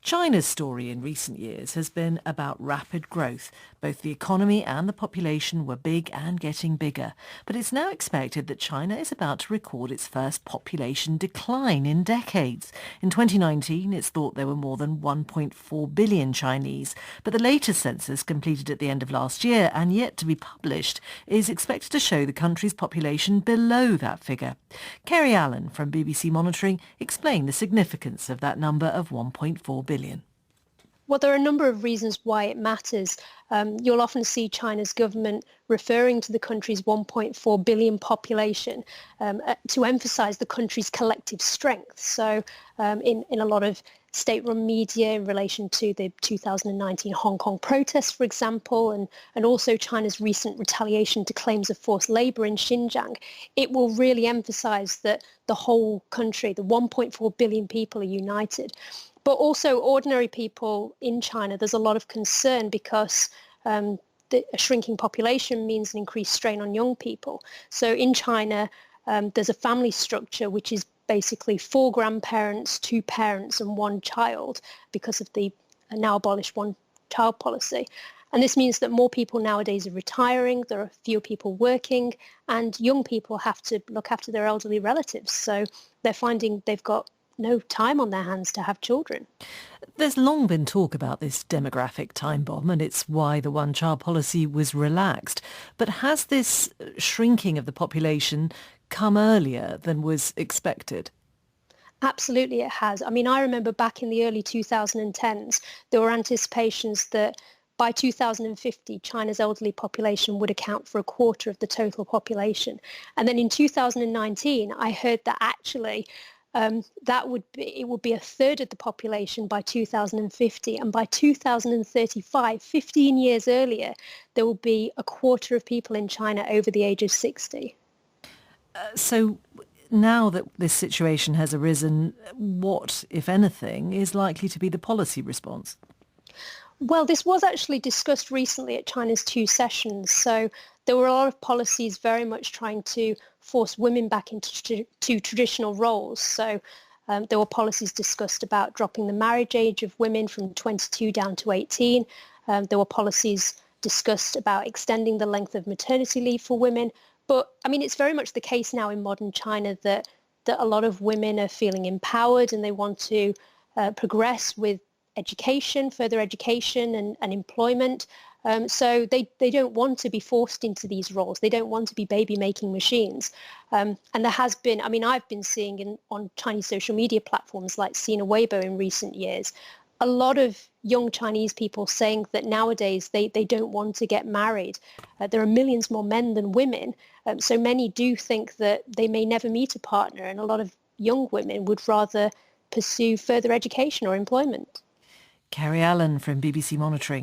China's story in recent years has been about rapid growth. Both the economy and the population were big and getting bigger. But it's now expected that China is about to record its first population decline in decades. In 2019, it's thought there were more than 1.4 billion Chinese. But the latest census, completed at the end of last year and yet to be published, is expected to show the country's population below that figure. Kerry Allen from BBC Monitoring explained the significance of that number of 1.4 billion. Well, there are a number of reasons why it matters. You'll often see China's government referring to the country's 1.4 billion population to emphasize the country's collective strength. So in a lot of state-run media in relation to the 2019 Hong Kong protests, for example, and also China's recent retaliation to claims of forced labor in Xinjiang, it will really emphasize that the whole country, the 1.4 billion people, are united. But also ordinary people in China, there's a lot of concern because a shrinking population means an increased strain on young people. So in China, there's a family structure which is basically 4 grandparents, 2 parents and 1 child because of the now abolished one-child policy. And this means that more people nowadays are retiring, there are fewer people working, and young people have to look after their elderly relatives. So they're finding they've got no time on their hands to have children. There's long been talk about this demographic time bomb, and it's why the one-child policy was relaxed. But has this shrinking of the population come earlier than was expected? Absolutely it has. I mean, I remember back in the early 2010s, there were anticipations that by 2050, China's elderly population would account for a quarter of the total population. And then in 2019, I heard that actually it would be a third of the population by 2050, and by 2035, 15 years earlier, there will be a quarter of people in China over the age of 60. So now that this situation has arisen, what, if anything, is likely to be the policy response? Well, this was actually discussed recently at China's 2 sessions. So there were a lot of policies very much trying to force women back into traditional roles. So there were policies discussed about dropping the marriage age of women from 22 down to 18. There were policies discussed about extending the length of maternity leave for women. But I mean, it's very much the case now in modern China that a lot of women are feeling empowered and they want to progress with education, further education and employment. So they don't want to be forced into these roles. They don't want to be baby-making machines. And there has been, I mean, I've been seeing on Chinese social media platforms like Sina Weibo in recent years, a lot of young Chinese people saying that nowadays they don't want to get married. There are millions more men than women. So many do think that they may never meet a partner, and a lot of young women would rather pursue further education or employment. Kerry Allen from BBC Monitoring.